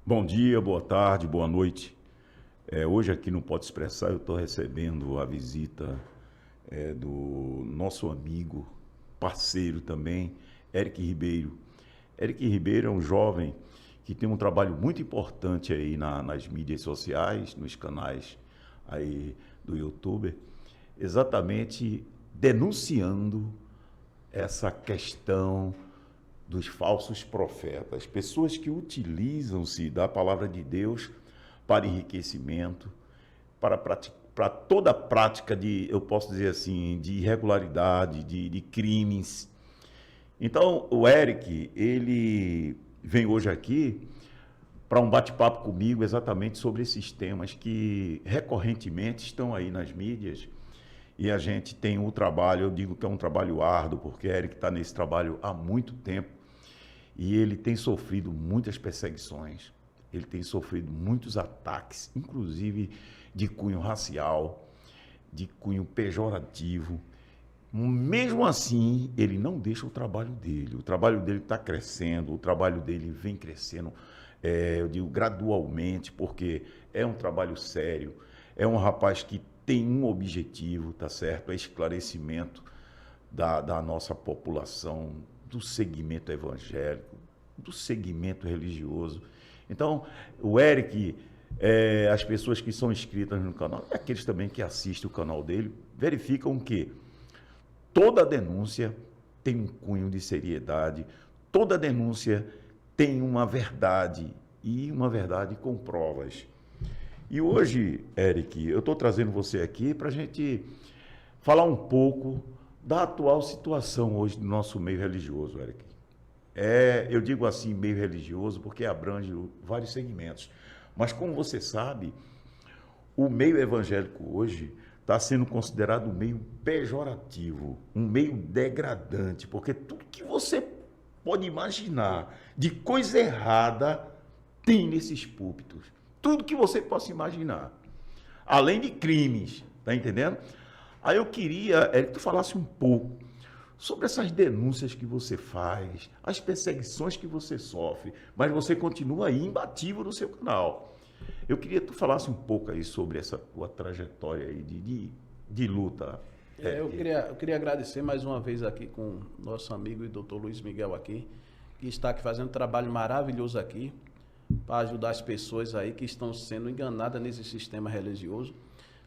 Bom dia, boa tarde, boa noite. Hoje aqui no Pode Expressar eu estou recebendo a visita do nosso amigo, parceiro também, Eric Ribeiro. Eric Ribeiro é um jovem que tem um trabalho muito importante aí nas mídias sociais, nos canais aí do YouTube, exatamente denunciando essa questão dos falsos profetas, pessoas que utilizam-se da palavra de Deus para enriquecimento, para toda a prática de, eu posso dizer assim, de irregularidade, de crimes. Então, o Eric, ele vem hoje aqui para um bate-papo comigo exatamente sobre esses temas que recorrentemente estão aí nas mídias. E a gente tem um trabalho, eu digo que é um trabalho árduo, porque Eric está nesse trabalho há muito tempo. E ele tem sofrido muitas perseguições, ele tem sofrido muitos ataques, inclusive de cunho racial, de cunho pejorativo. Mesmo assim, ele não deixa o trabalho dele está crescendo, o trabalho dele vem crescendo, eu digo gradualmente, porque é um trabalho sério, é um rapaz que tem um objetivo, tá certo? É esclarecimento da nossa população, do segmento evangélico, do segmento religioso. Então, o Eric, as pessoas que são inscritas no canal, e aqueles também que assistem o canal dele, verificam que toda denúncia tem um cunho de seriedade, toda denúncia tem uma verdade, e uma verdade com provas. E hoje, Eric, eu estou trazendo você aqui para a gente falar um pouco da atual situação hoje do nosso meio religioso, Eric. Eu digo assim, meio religioso, porque abrange vários segmentos. Mas, como você sabe, o meio evangélico hoje está sendo considerado um meio pejorativo, um meio degradante, porque tudo que você pode imaginar de coisa errada tem nesses púlpitos. Tudo que você possa imaginar. Além de crimes, tá entendendo? Aí eu queria, Eric, que tu falasse um pouco sobre essas denúncias que você faz, as perseguições que você sofre, mas você continua aí imbatível no seu canal. Eu queria que tu falasse um pouco aí sobre essa tua trajetória aí de luta. Eu queria agradecer mais uma vez aqui com nosso amigo e doutor Luiz Miguel aqui, que está aqui fazendo um trabalho maravilhoso aqui, para ajudar as pessoas aí que estão sendo enganadas nesse sistema religioso.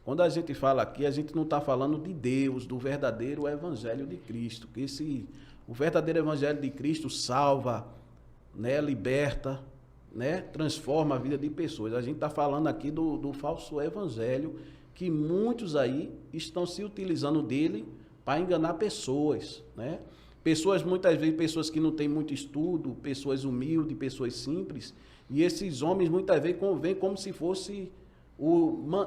Quando a gente fala aqui, a gente não está falando de Deus, do verdadeiro Evangelho de Cristo. Que o verdadeiro Evangelho de Cristo salva, né, liberta, né, transforma a vida de pessoas. A gente está falando aqui do falso Evangelho, que muitos aí estão se utilizando dele para enganar pessoas, né? Pessoas, muitas vezes, pessoas que não têm muito estudo, pessoas humildes, pessoas simples, e esses homens muitas vezes vêm como se fosse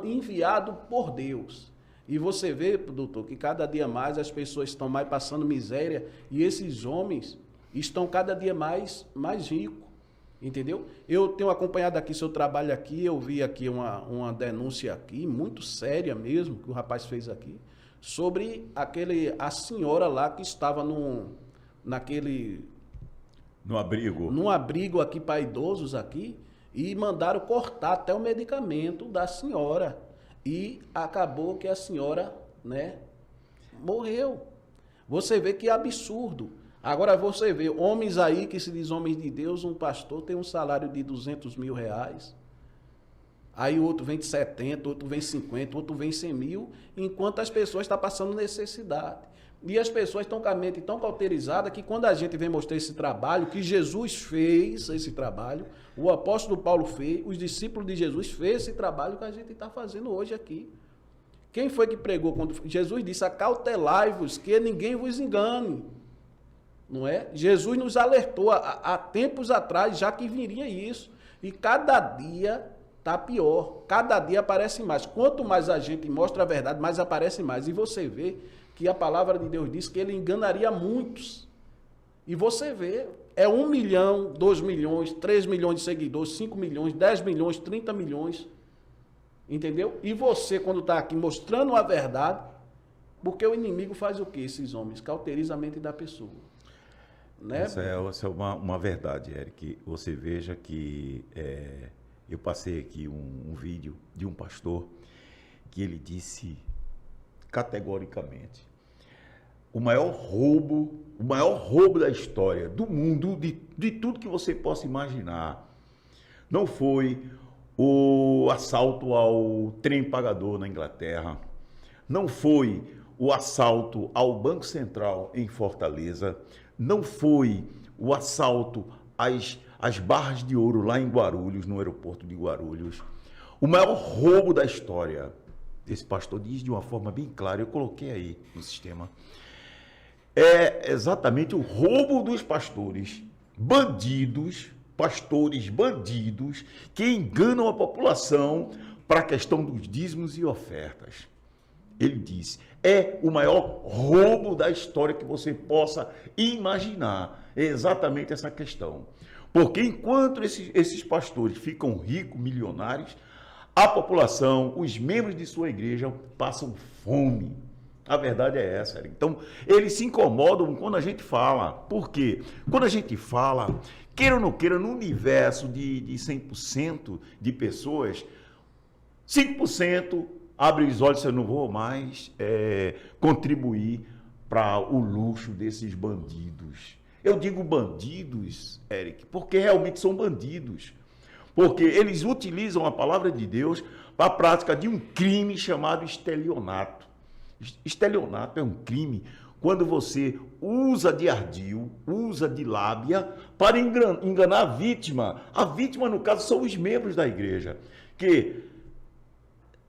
enviado por Deus. E você vê, doutor, que cada dia mais as pessoas estão mais passando miséria e esses homens estão cada dia mais ricos, entendeu? Eu tenho acompanhado aqui seu trabalho aqui, eu vi aqui uma denúncia aqui, muito séria mesmo, que o rapaz fez aqui, sobre a senhora lá que estava num abrigo aqui para idosos aqui, e mandaram cortar até o medicamento da senhora. E acabou que a senhora, né, morreu. Você vê que absurdo. Agora você vê homens aí que se diz homens de Deus, um pastor tem um salário de 200 mil reais. Aí o outro vem de 70, outro vem 50, outro vem 100 mil, enquanto as pessoas estão passando necessidade. E as pessoas estão com a mente tão cauterizadas que quando a gente vem mostrar esse trabalho, que Jesus fez esse trabalho, o apóstolo Paulo fez, os discípulos de Jesus fez esse trabalho que a gente está fazendo hoje aqui. Quem foi que pregou quando Jesus disse, acautelai-vos, que ninguém vos engane? Não é? Jesus nos alertou há tempos atrás, já que viria isso. E cada dia está pior, cada dia aparece mais. Quanto mais a gente mostra a verdade, mais aparece mais. E você vê que a palavra de Deus diz que ele enganaria muitos. E você vê, 1 milhão, 2 milhões, 3 milhões de seguidores, 5 milhões, 10 milhões, 30 milhões. Entendeu? E você, quando está aqui mostrando a verdade, porque o inimigo faz o quê, esses homens? Cauteriza a mente da pessoa. né? Essa é uma verdade, Eric. Você veja que eu passei aqui um vídeo de um pastor que ele disse categoricamente: o maior roubo da história, do mundo, de tudo que você possa imaginar, não foi o assalto ao trem pagador na Inglaterra, não foi o assalto ao Banco Central em Fortaleza, não foi o assalto às barras de ouro lá em Guarulhos, no aeroporto de Guarulhos. O maior roubo da história, esse pastor diz de uma forma bem clara, eu coloquei aí no sistema, é exatamente o roubo dos pastores, pastores bandidos, que enganam a população para a questão dos dízimos e ofertas. Ele disse, é o maior roubo da história que você possa imaginar. É exatamente essa questão. Porque enquanto esses pastores ficam ricos, milionários, a população, os membros de sua igreja passam fome. A verdade é essa, Eric. Então, eles se incomodam quando a gente fala. Por quê? Quando a gente fala, queira ou não queira, no universo de 100% de pessoas, 5% abre os olhos, eu não vou mais contribuir para o luxo desses bandidos. Eu digo bandidos, Eric, porque realmente são bandidos. Porque eles utilizam a palavra de Deus para a prática de um crime chamado estelionato. Estelionato é um crime quando você usa de ardil, usa de lábia para enganar a vítima. A vítima, no caso, são os membros da igreja, que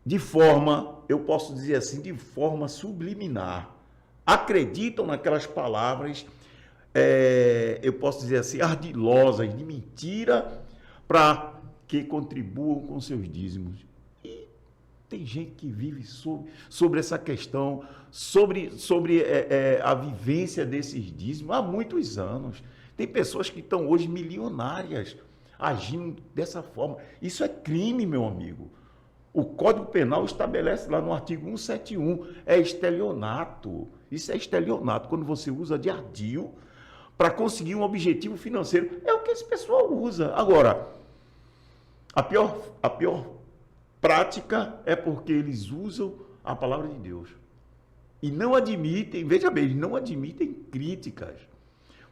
de forma, eu posso dizer assim, de forma subliminar, acreditam naquelas palavras, eu posso dizer assim, ardilosas, de mentira, para que contribuam com seus dízimos. E tem gente que vive sobre essa questão, sobre a vivência desses dízimos há muitos anos. Tem pessoas que estão hoje milionárias, agindo dessa forma. Isso é crime, meu amigo. O Código Penal estabelece lá no artigo 171, é estelionato. Isso é estelionato, quando você usa de ardil para conseguir um objetivo financeiro. É o que esse pessoal usa. Agora, a pior prática é porque eles usam a palavra de Deus. E não admitem, veja bem, eles não admitem críticas.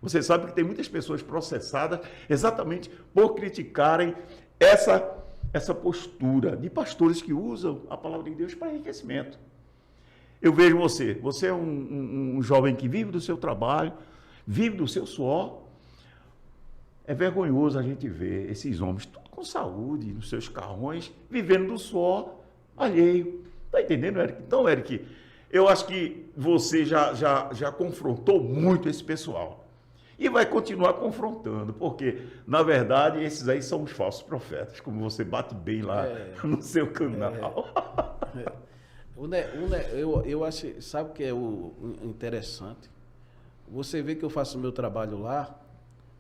Você sabe que tem muitas pessoas processadas exatamente por criticarem essa postura de pastores que usam a palavra de Deus para enriquecimento. Eu vejo você é um jovem que vive do seu trabalho, vive do seu suor. É vergonhoso a gente ver esses homens, tudo com saúde, nos seus carrões, vivendo do suor alheio. Está entendendo, Eric? Então, Eric, eu acho que você já confrontou muito esse pessoal. E vai continuar confrontando, porque, na verdade, esses aí são os falsos profetas, como você bate bem lá no seu canal. Eu acho, sabe o que é o interessante? Você vê que eu faço o meu trabalho lá,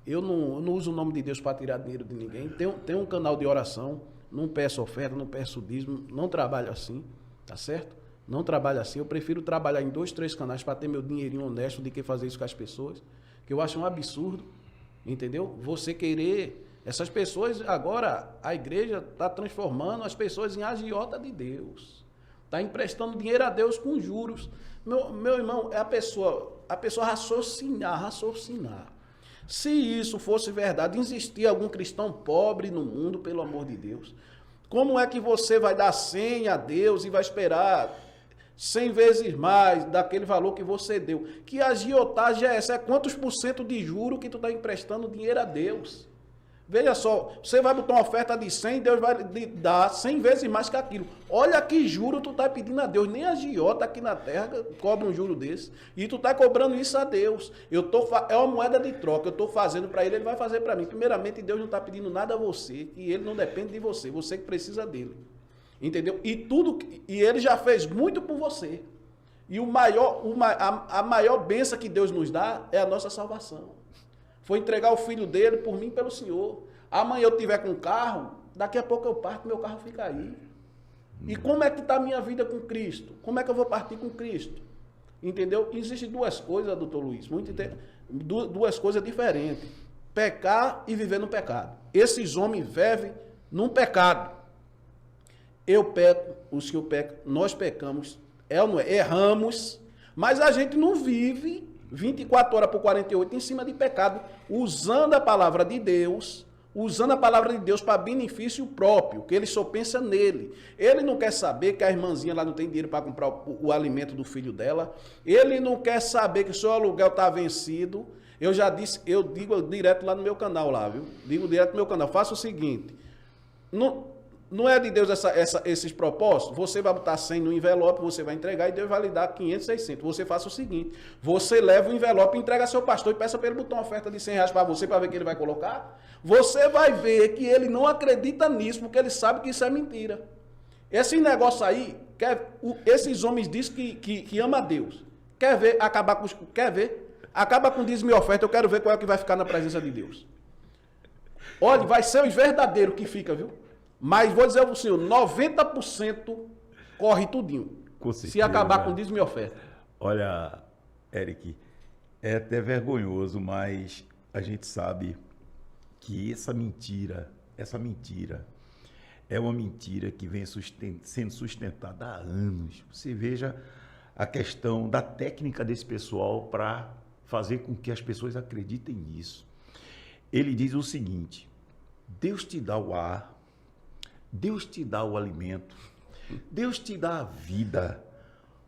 eu não uso o nome de Deus para tirar dinheiro de ninguém, tenho um canal de oração, não peço oferta, não peço dízimo, não trabalho assim, tá certo? Não trabalho assim, eu prefiro trabalhar em 2, 3 canais para ter meu dinheirinho honesto do que fazer isso com as pessoas, que eu acho um absurdo, entendeu? Você querer, essas pessoas, agora a igreja está transformando as pessoas em agiota de Deus, está emprestando dinheiro a Deus com juros. Meu irmão, é a pessoa raciocinar. Se isso fosse verdade, existia algum cristão pobre no mundo, pelo amor de Deus? Como é que você vai dar 100 a Deus e vai esperar 100 vezes mais daquele valor que você deu? Que agiotagem é essa? É quantos % de juro que tu está emprestando dinheiro a Deus? Veja só, você vai botar uma oferta de 100, Deus vai lhe dar 100 vezes mais que aquilo. Olha que juro tu está pedindo a Deus. Nem a agiota aqui na terra cobra um juro desse. E tu está cobrando isso a Deus. É uma moeda de troca. Eu estou fazendo para ele, ele vai fazer para mim. Primeiramente, Deus não está pedindo nada a você. E ele não depende de você. Você que precisa dele. Entendeu? E ele já fez muito por você. E a maior bênção que Deus nos dá é a nossa salvação. Foi entregar o filho dele por mim e pelo Senhor. Amanhã eu tiver com um carro, daqui a pouco eu parto, meu carro fica aí. E como é que está a minha vida com Cristo? Como é que eu vou partir com Cristo? Entendeu? Existem duas coisas, doutor Luiz. duas coisas diferentes. Pecar e viver no pecado. Esses homens vivem num pecado. Eu peco, o senhor peca, nós pecamos, ou não é? Erramos, mas a gente não vive 24 horas por 48 em cima de pecado, usando a palavra de Deus, para benefício próprio, que ele só pensa nele. Ele não quer saber que a irmãzinha lá não tem dinheiro para comprar o alimento do filho dela. Ele não quer saber que o seu aluguel está vencido. Eu já disse, eu digo direto lá no meu canal lá, viu? Digo direto no meu canal. Faça o seguinte, não é de Deus esses propósitos? Você vai botar 100 no envelope, você vai entregar e Deus vai lhe dar 500, 600. Você faça o seguinte, você leva o envelope, entrega ao seu pastor e peça para ele botar uma oferta de 100 reais para você, para ver que ele vai colocar. Você vai ver que ele não acredita nisso, porque ele sabe que isso é mentira. Esse negócio aí, esses homens dizem que ama a Deus. Quer ver? Acaba com dízimo e oferta, eu quero ver qual é que vai ficar na presença de Deus. Olha, vai ser os verdadeiros que fica, viu? Mas vou dizer ao senhor, 90% corre tudinho. Com certeza, se acabar com dízimo e oferta. Olha, Eric, é até vergonhoso, mas a gente sabe que essa mentira é uma mentira que vem sendo sustentada há anos. Você veja a questão da técnica desse pessoal para fazer com que as pessoas acreditem nisso. Ele diz o seguinte: Deus te dá o ar, Deus te dá o alimento, Deus te dá a vida.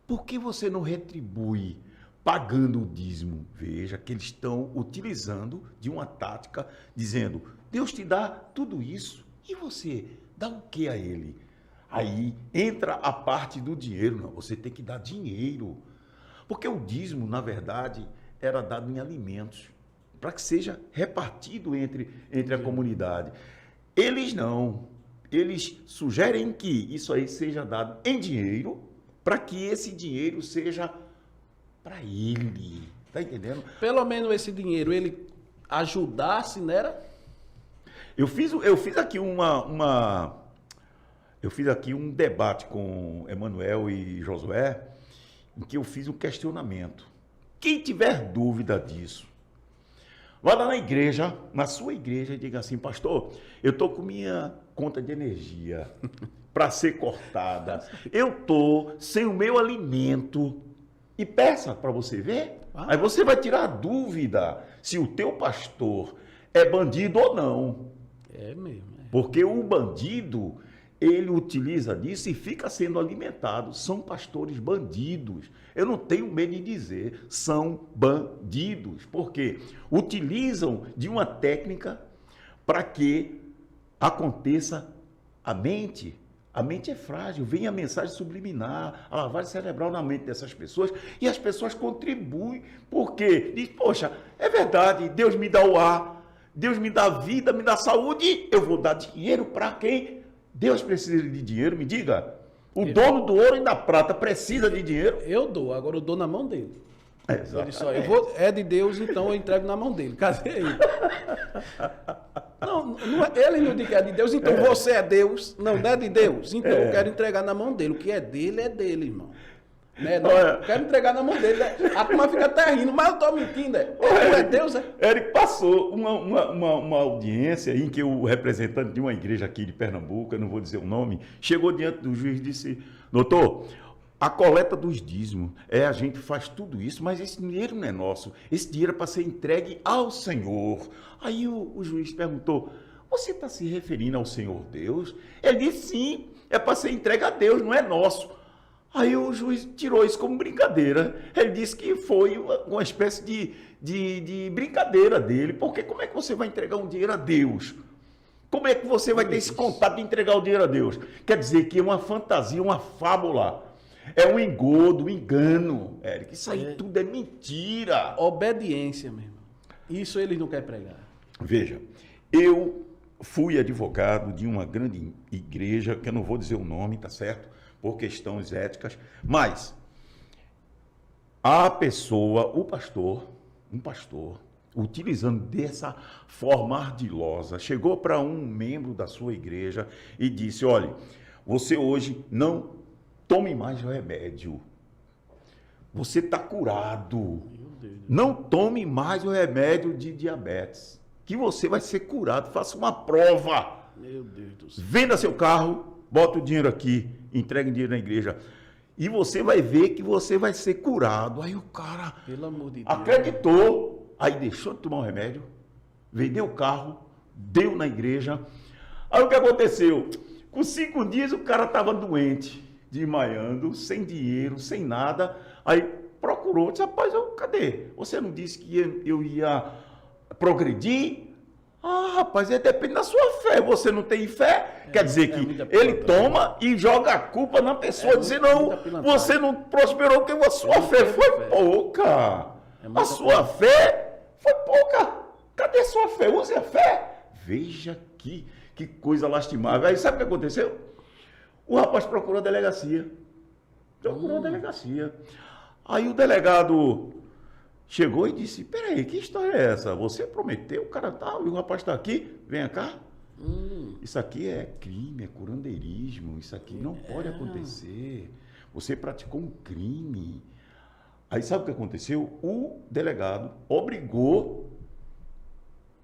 Por que você não retribui pagando o dízimo? Veja que eles estão utilizando de uma tática, dizendo, Deus te dá tudo isso, e você dá o que a ele? Aí entra a parte do dinheiro. Não, você tem que dar dinheiro. Porque o dízimo, na verdade, era dado em alimentos, para que seja repartido entre a comunidade. Eles não. Eles sugerem que isso aí seja dado em dinheiro, para que esse dinheiro seja para ele. Tá entendendo? Pelo menos esse dinheiro, ele ajudasse, né? Eu fiz aqui eu fiz aqui um debate com Emanuel e Josué, em que eu fiz um questionamento. Quem tiver dúvida disso, vá lá na igreja, na sua igreja, e diga assim, pastor, eu estou com minha conta de energia para ser cortada, eu estou sem o meu alimento, e peça para você ver. Aí você vai tirar a dúvida se o teu pastor é bandido ou não. É mesmo. Porque o bandido, ele utiliza disso e fica sendo alimentado. São pastores bandidos. Eu não tenho medo de dizer, são bandidos. Porque utilizam de uma técnica para que aconteça a mente. A mente é frágil, vem a mensagem subliminar, a lavagem cerebral na mente dessas pessoas, e as pessoas contribuem, porque diz, poxa, é verdade, Deus me dá o ar, Deus me dá vida, me dá saúde, eu vou dar dinheiro para quem? Deus precisa de dinheiro, me diga. O dono do ouro e da prata precisa de dinheiro? Eu dou, agora eu dou na mão dele. Exatamente. É de Deus, então eu entrego na mão dele. Cadê ele? Não é, ele não diz que é de Deus, então você é Deus. Não é de Deus. Então eu quero entregar na mão dele. O que é dele, irmão. Né? Não, eu quero entregar na mão dele. A turma fica até rindo, mas eu estou mentindo. É Deus, é? Eric, passou uma audiência em que o representante de uma igreja aqui de Pernambuco, eu não vou dizer o nome, chegou diante do juiz e disse, doutor, a coleta dos dízimos, a gente faz tudo isso, mas esse dinheiro não é nosso, esse dinheiro é para ser entregue ao Senhor. Aí o juiz perguntou, você está se referindo ao Senhor Deus? Ele disse, sim, é para ser entregue a Deus, não é nosso. Aí o juiz tirou isso como brincadeira. Ele disse que foi uma espécie de brincadeira dele, porque como é que você vai entregar um dinheiro a Deus? Como é que você vai ter esse contato de entregar o dinheiro a Deus? Quer dizer que é uma fantasia, uma fábula. É um engodo, um engano, Eric. Isso aí tudo é mentira. Obediência, meu irmão. Isso eles não querem pregar. Veja, eu fui advogado de uma grande igreja, que eu não vou dizer o nome, tá certo? Por questões éticas, mas a pessoa, um pastor, utilizando dessa forma ardilosa, chegou para um membro da sua igreja e disse, olha, você hoje não tome mais remédio. Você está curado. Deus. Não tome mais o remédio de diabetes, que você vai ser curado. Faça uma prova. Meu Deus do céu. Venda seu carro, bota o dinheiro aqui, entregue o dinheiro na igreja. E você vai ver que você vai ser curado. Aí o cara Pelo amor de Deus. acreditou, aí deixou de tomar o remédio, vendeu o carro, deu na igreja. Aí o que aconteceu? Com 5 dias o cara estava doente, desmaiando, sem dinheiro, sem nada. Aí procurou, disse, rapaz, cadê? Você não disse que eu ia progredir? Ah, rapaz, depende da sua fé. Você não tem fé? Quer dizer que ele toma e joga a culpa na pessoa, dizendo, não, você não prosperou porque a sua fé foi pouca. A sua fé foi pouca. Cadê a sua fé? Use a fé. Veja que coisa lastimável. Aí sabe o que aconteceu? O rapaz procurou a delegacia. Procurou a delegacia. Aí o delegado chegou e disse, peraí, que história é essa? Você prometeu, o cara tá, e o rapaz está aqui, venha cá. Isso aqui é crime, é curandeirismo, isso aqui não pode acontecer. Você praticou um crime. Aí sabe o que aconteceu? O delegado obrigou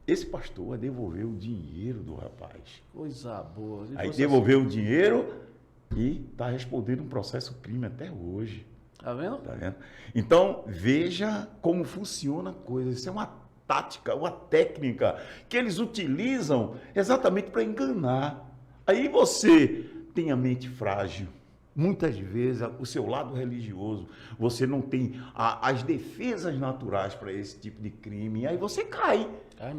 esse pastor a devolver o dinheiro do rapaz. Coisa boa. Aí devolveu o dinheiro e está respondendo um processo crime até hoje. Tá vendo? Tá vendo? Então, veja como funciona a coisa. Isso é uma tática, uma técnica que eles utilizam exatamente para enganar. Aí você tem a mente frágil. Muitas vezes, o seu lado religioso, você não tem as defesas naturais para esse tipo de crime. Aí você cai.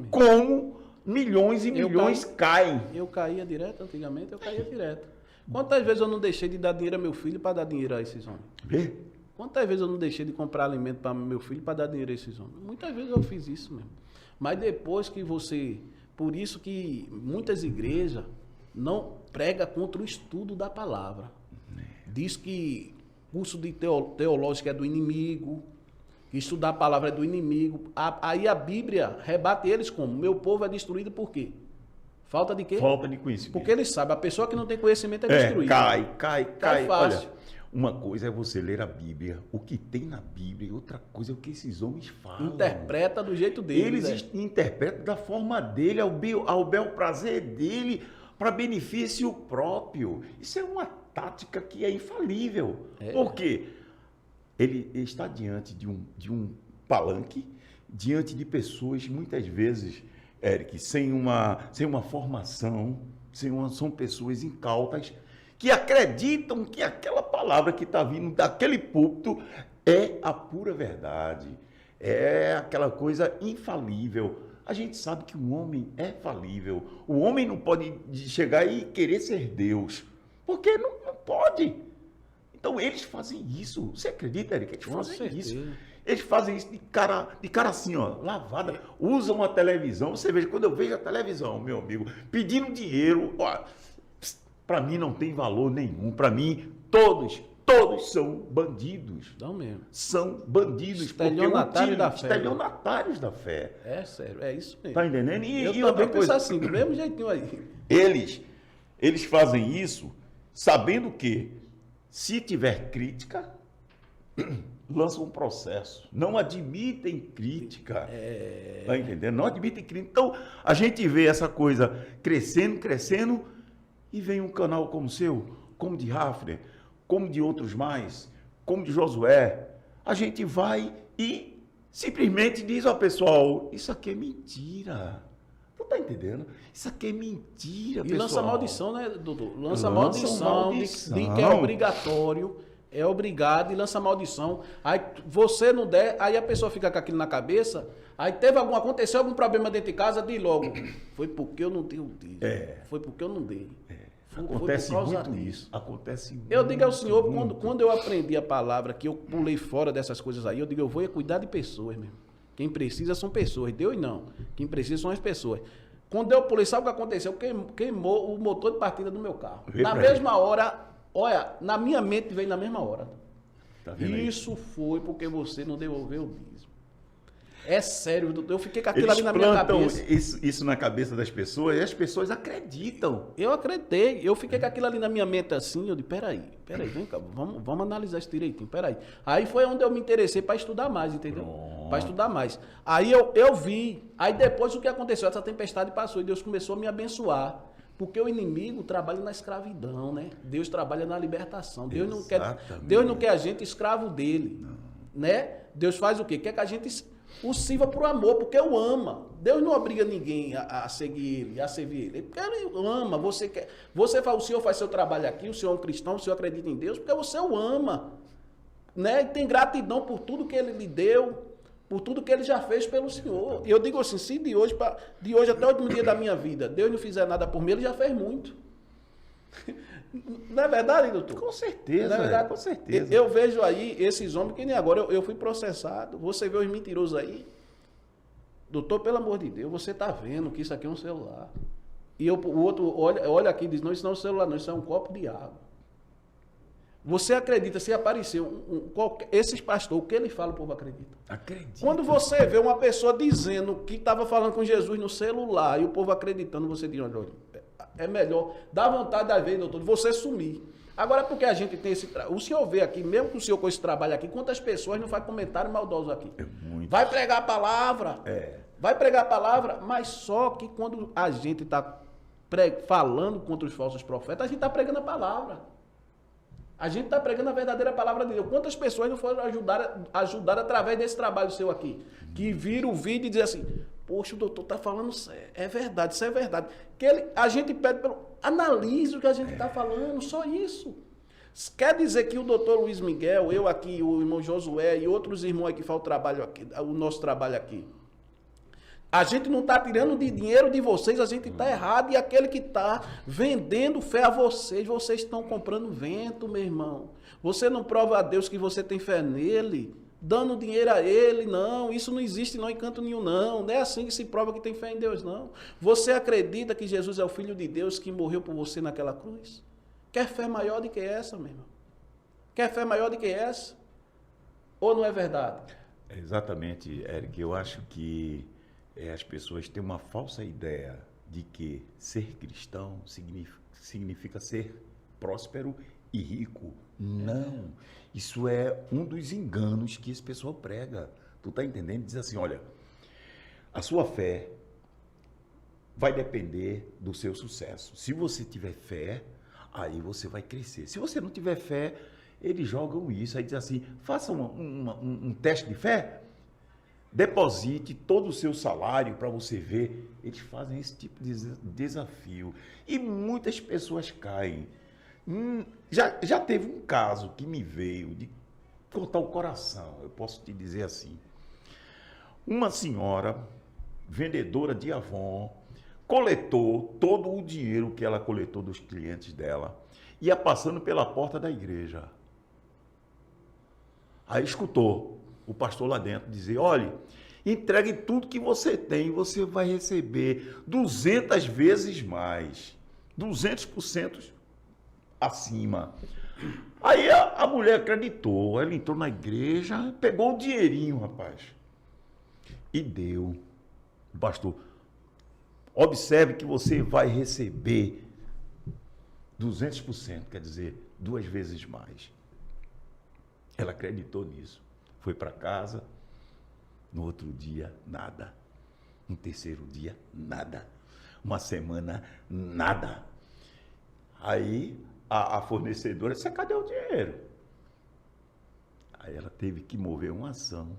Como milhões e milhões caem. Eu caía direto, antigamente eu caía direto. Quantas vezes eu não deixei de dar dinheiro ao meu filho para dar dinheiro a esses homens? Vê? Quantas vezes eu não deixei de comprar alimento para meu filho para dar dinheiro a esses homens? Muitas vezes eu fiz isso mesmo. Mas depois que você... Por isso que muitas igrejas não pregam contra o estudo da palavra. Diz que curso de teológico é do inimigo, que estudar a palavra é do inimigo. Aí a Bíblia rebate eles como? Meu povo é destruído por quê? Falta de quê? Falta de conhecimento. Porque eles sabem, a pessoa que não tem conhecimento é destruída. Cai. Fácil. Olha, uma coisa é você ler a Bíblia, o que tem na Bíblia, e outra coisa é o que esses homens falam. Interpreta do jeito deles. Eles interpretam da forma dele, ao bel prazer dele, para benefício próprio. Isso é uma tática que é infalível. Por quê? Ele está diante de um palanque, diante de pessoas, muitas vezes, Eric, sem uma formação, são pessoas incautas, que acreditam que aquela palavra que está vindo daquele púlpito é a pura verdade, é aquela coisa infalível. A gente sabe que o homem é falível. O homem não pode chegar e querer ser Deus, porque não pode. Então eles fazem isso. Você acredita, Eric? Eles fazem isso. Eles fazem isso de cara assim, ó, lavada. Usam a televisão. Você veja, quando eu vejo a televisão, meu amigo, pedindo dinheiro, para mim não tem valor nenhum. Para mim, todos são bandidos. Não mesmo. São bandidos. Estelionatários da fé. É sério, é isso mesmo. Tá entendendo? Eu também penso assim, do mesmo jeitinho aí. Eles fazem isso sabendo que, se tiver crítica, lançam um processo. Não admitem crítica. Tá entendendo? Não admitem crítica. Então, a gente vê essa coisa crescendo, e vem um canal como o seu, como de Hafner, como de outros mais, como de Josué. A gente vai e simplesmente diz ao pessoal, isso aqui é mentira. Tu tá entendendo? Isso aqui é mentira, pessoal. E lança maldição, né, Dudu? Lança maldição. De que é obrigatório, é obrigado e lança maldição. Aí você não der, aí a pessoa fica com aquilo na cabeça, aí aconteceu algum problema dentro de casa, diz logo, foi porque eu não dei o dízimo. Foi porque eu não dei. Acontece muito isso. Acontece muito. Eu digo ao senhor, quando eu aprendi a palavra, que eu pulei fora dessas coisas aí, eu digo, eu vou cuidar de pessoas mesmo. Quem precisa são pessoas, Deus não. Quem precisa são as pessoas. Quando eu pulei, sabe o que aconteceu? Queimou o motor de partida do meu carro. Na mesma hora, olha, na minha mente veio na mesma hora. Tá vendo aí? Isso foi porque você não devolveu o dízimo. É sério, doutor. Eu fiquei com aquilo Eles ali na minha plantam cabeça. isso na cabeça das pessoas e as pessoas acreditam. Eu acreditei, eu fiquei com aquilo ali na minha mente assim, eu disse, peraí, vem cá, vamos analisar isso direitinho, peraí. Aí foi onde eu me interessei para estudar mais, entendeu? Para estudar mais. Aí eu vi, aí depois o que aconteceu, essa tempestade passou e Deus começou a me abençoar. Porque o inimigo trabalha na escravidão, né? Deus trabalha na libertação. Deus não quer a gente escravo dele, né? Deus faz o quê? Quer que a gente o sirva por amor, porque o ama. Deus não obriga ninguém a seguir ele, a servir ele. Porque ele ama. Você fala, o senhor faz seu trabalho aqui, o senhor é um cristão, o senhor acredita em Deus, porque você o ama. Né? E tem gratidão por tudo que ele lhe deu, por tudo que ele já fez pelo senhor. E eu digo assim, se de hoje até o último dia da minha vida, Deus não fizer nada por mim, ele já fez muito. Não é verdade, doutor? Com certeza, não é verdade? com certeza. Eu vejo aí esses homens que nem agora, eu fui processado, você vê os mentirosos aí. Doutor, pelo amor de Deus, você está vendo que isso aqui é um celular. E o outro olha aqui e diz, não, isso não é um celular, não, isso é um copo de água. Você acredita, se apareceu esses pastores, o que ele fala, o povo acredita. Acredita. Quando você vê uma pessoa dizendo que estava falando com Jesus no celular e o povo acreditando, você diz, olha, é melhor, dá vontade da vez, doutor, de você sumir. Agora, porque a gente tem esse trabalho, o senhor vê aqui, mesmo que o senhor com esse trabalho aqui, quantas pessoas não faz comentário maldoso aqui? Muito. Vai pregar a palavra, vai pregar a palavra, mas só que quando a gente está falando contra os falsos profetas, a gente está pregando a palavra. A gente está pregando a verdadeira palavra de Deus. Quantas pessoas não foram ajudar através desse trabalho seu aqui? Que viram o vídeo e dizem assim, poxa, o doutor está falando é verdade, isso é verdade. A gente pede, analise o que a gente está falando, só isso. Quer dizer que o doutor Luiz Miguel, eu aqui, o irmão Josué e outros irmãos aí que fazem o nosso trabalho aqui, a gente não está tirando de dinheiro de vocês, a gente está errado. E aquele que está vendendo fé a vocês estão comprando vento, meu irmão. Você não prova a Deus que você tem fé nele, dando dinheiro a ele, não. Isso não existe não em canto nenhum, não. Não é assim que se prova que tem fé em Deus, não. Você acredita que Jesus é o Filho de Deus que morreu por você naquela cruz? Quer fé maior do que essa, meu irmão? Quer fé maior do que essa? Ou não é verdade? Exatamente, Eric. Eu acho que as pessoas têm uma falsa ideia de que ser cristão significa ser próspero e rico. Não. Isso é um dos enganos que esse pessoal prega. Tu tá entendendo? Diz assim, olha, a sua fé vai depender do seu sucesso. Se você tiver fé, aí você vai crescer. Se você não tiver fé, eles jogam isso. Aí diz assim, faça um teste de fé, deposite todo o seu salário para você ver. Eles fazem esse tipo de desafio. E muitas pessoas caem. Já teve um caso que me veio de cortar o coração, eu posso te dizer assim. Uma senhora, vendedora de Avon, coletou todo o dinheiro que ela coletou dos clientes dela, ia passando pela porta da igreja. Aí escutou o pastor lá dentro dizer, olha, entregue tudo que você tem, você vai receber 200 vezes mais, 200% acima. Aí a mulher acreditou, ela entrou na igreja, pegou o dinheirinho, rapaz, e deu. O pastor, observe que você vai receber 200%, quer dizer, 2 vezes mais. Ela acreditou nisso. Foi para casa, no outro dia, nada. No terceiro dia, nada. Uma semana, nada. Aí a fornecedora disse, cadê o dinheiro? Aí ela teve que mover uma ação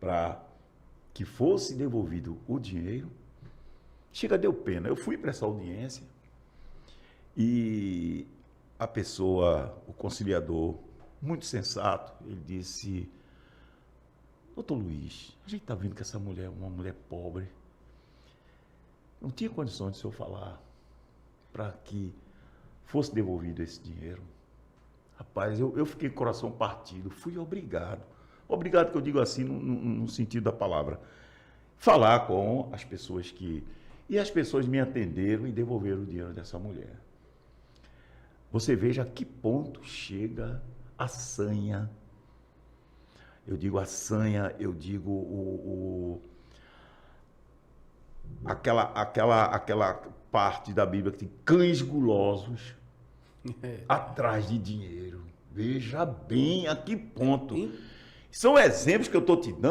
para que fosse devolvido o dinheiro. Chega, deu pena. Eu fui para essa audiência e a pessoa, o conciliador, muito sensato, ele disse, doutor Luiz, a gente está vendo que essa mulher é uma mulher pobre, não tinha condições de o senhor falar para que fosse devolvido esse dinheiro. Rapaz, eu fiquei com o coração partido, fui obrigado que eu digo assim no sentido da palavra, falar com as pessoas e as pessoas me atenderam e devolveram o dinheiro dessa mulher. Você veja a que ponto chega a sanha. eu digo a sanha, eu digo aquela parte da Bíblia que tem cães gulosos atrás de dinheiro. Veja bem a que ponto. São exemplos que eu estou te dando.